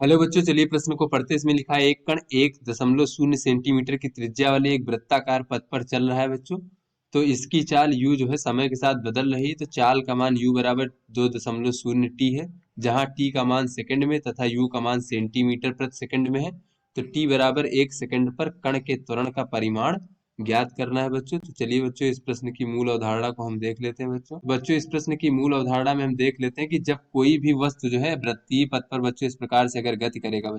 Hello बच्चों, चलिए प्रश्न को पढ़ते हैं। इसमें लिखा है एक कण 1.0 सेंटीमीटर की त्रिज्या वाले एक वृत्ताकार पथ पर चल रहा है बच्चों। तो इसकी चाल u जो है समय के साथ बदल रही है। तो चाल का मान u बराबर 2.0 t है, जहाँ t का मान सेकंड में तथा u का मान सेंटीमीटर प्रति सेकंड में है। तो t बराबर 1 सेकंड पर कण के त्वरण का परिमाण ज्ञात करना है बच्चों। तो चलिए बच्चों, इस प्रश्न की मूल अवधारणा को हम देख लेते हैं बच्चों, इस प्रश्न की मूल अवधारणा में हम देख लेते हैं कि जब कोई भी वस्तु जो है वृत्तीय पथ पर बच्चों इस प्रकार से अगर गति करेगा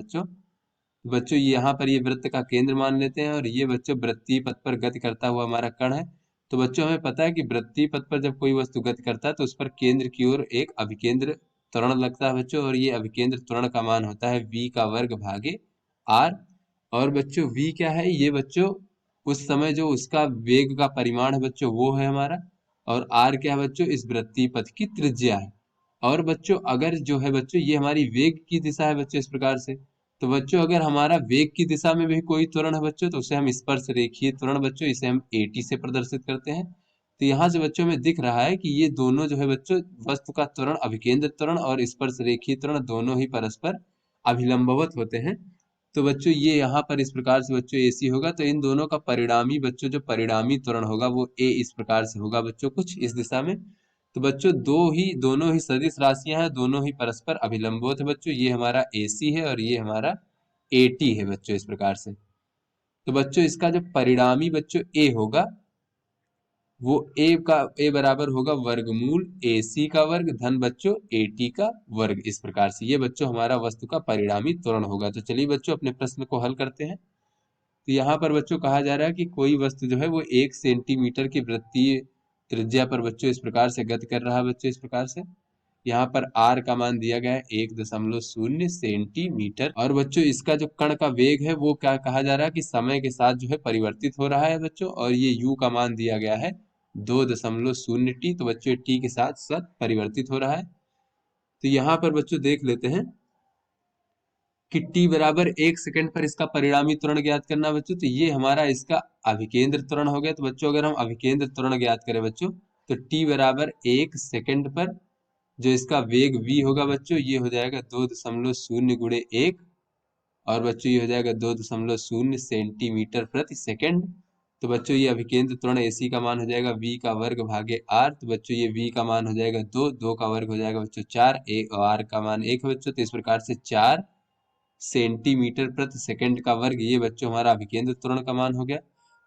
बच्चों यहाँ पर ये वृत्त का केंद्र मान लेते हैं और ये बच्चों वृत्तीय पथ पर गति करता हुआ हमारा कण है। तो बच्चों हमें पता है कि वृत्तीय पथ पर जब कोई वस्तु गति करता है तो उस पर केंद्र की ओर एक अभिकेंद्र त्वरण लगता है बच्चों, और ये अभिकेंद्र त्वरण का मान होता है v का वर्ग भागे r। और बच्चों v क्या है, ये बच्चों उस समय जो उसका वेग का परिमाण है बच्चों वो है हमारा, और r क्या है बच्चों, इस वृत्तीय पथ की त्रिज्या है। और बच्चों अगर जो है बच्चों ये हमारी वेग की दिशा है बच्चों इस प्रकार से, तो बच्चों अगर हमारा वेग की दिशा में भी कोई त्वरण है बच्चों तो उसे हम स्पर्श रेखीय त्वरण बच्चों, इसे हम AT से प्रदर्शित करते हैं। तो यहाँ से बच्चों में दिख रहा है कि ये दोनों जो है बच्चों वस्तु का त्वरण अभिकेंद्र त्वरण और स्पर्श रेखीय त्वरण दोनों ही परस्पर अभिलंबवत होते हैं। तो बच्चों ये यहाँ पर इस प्रकार से बच्चों AC होगा। तो इन दोनों का परिणामी बच्चों जो परिणामी त्वरण होगा वो A इस प्रकार से होगा बच्चों, कुछ इस दिशा में। तो बच्चों दोनों ही सदिश राशियां हैं, दोनों ही परस्पर अभिलंबवत है बच्चों। ये हमारा AC है और ये हमारा AT है बच्चों इस प्रकार से। तो बच्चों इसका जो परिणामी बच्चों A होगा वो A बराबर होगा वर्गमूल AC का वर्ग धन बच्चों AT का वर्ग, इस प्रकार से ये बच्चों हमारा वस्तु का परिणामी त्वरण होगा। तो चलिए बच्चों अपने प्रश्न को हल करते हैं। तो यहाँ पर बच्चों कहा जा रहा है कि कोई वस्तु जो है वो 1 सेंटीमीटर की वृत्तीय त्रिज्या पर बच्चों इस प्रकार से गति कर रहा है बच्चों इस प्रकार से। यहाँ पर r का मान दिया गया है 1.0 सेंटीमीटर, और बच्चों इसका जो कण का वेग है वो क्या कहा जा रहा है कि समय के साथ जो है परिवर्तित हो रहा है बच्चों, और ये u का मान दिया गया है 2.0 t। तो बच्चों t के साथ साथ परिवर्तित हो रहा है। तो यहाँ पर बच्चों देख लेते हैं कि t बराबर 1 सेकंड पर इसका परिणामी त्वरण ज्ञात करना बच्चों। तो ये हमारा इसका अभिकेंद्र त्वरण हो गया। तो बच्चों अगर हम अभिकेंद्र त्वरण ज्ञात करें बच्चों तो t बराबर 1 सेकंड पर जो इसका वेग v होगा बच्चों ये हो जाएगा 2.0 गुणे 1, और बच्चों ये हो जाएगा 2.0 सेंटीमीटर प्रति सेकंड। तो बच्चों ये अभिकेंद्र त्वरण AC का मान हो जाएगा v का वर्ग भागे r। तो बच्चों ये v का मान हो जाएगा 2 का वर्ग हो जाएगा बच्चों 4, r का मान 1 है बच्चों। तो इस प्रकार से 4 सेंटीमीटर प्रति सेकंड का वर्ग ये बच्चों हमारा अभिकेंद्र त्वरण का मान हो गया।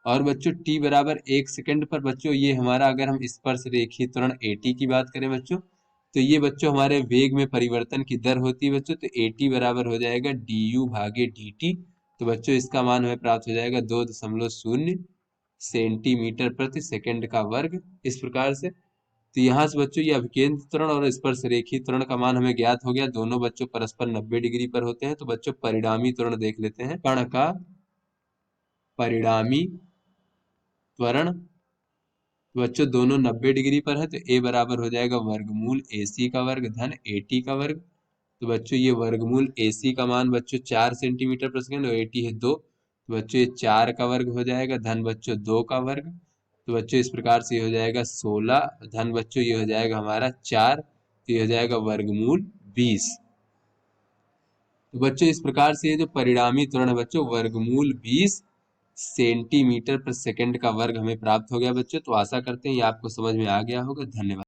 और बच्चों t बराबर 1 सेकंड पर बच्चों ये हमारा अगर हम स्पर्श रेखीय त्वरण AT की बात करें बच्चों तो ये बच्चों हमारे वेग में परिवर्तन की दर होती है बच्चों। तो AT बराबर हो जाएगा du भागे dt। तो बच्चों इसका मान हमें प्राप्त हो जाएगा 2.0 सेंटीमीटर प्रति सेकंड का वर्ग, इस प्रकार से। तो यहाँ से बच्चों ये अभिकेंद्र त्वरण और स्पर्श रेखीय त्वरण का मान हमें ज्ञात हो गया, दोनों बच्चों परस्पर 90 डिग्री पर होते हैं। तो बच्चों परिणामी त्वरण देख लेते हैं। कण का परिणामी त्वरण बच्चों दोनों 90 डिग्री पर है। तो A बराबर हो जाएगा वर्गमूल AC का वर्ग धन AT का वर्ग। तो बच्चों ये वर्गमूल AC का मान बच्चों 4 सेंटीमीटर प्रति सेकंड और AT है 2। तो बच्चों ये 4 का वर्ग हो जाएगा धन बच्चों 2 का वर्ग। तो बच्चों इस प्रकार से ये हो जाएगा 16 धन बच्चों ये हो जाएगा हमारा 4। तो ये हो जाएगा वर्गमूल 20। तो बच्चों इस प्रकार से ये जो परिणामी त्वरण है बच्चों वर्गमूल 20 सेंटीमीटर प्रति सेकंड का वर्ग हमें प्राप्त हो गया बच्चों। तो आशा करते हैं ये आपको समझ में आ गया होगा। धन्यवाद।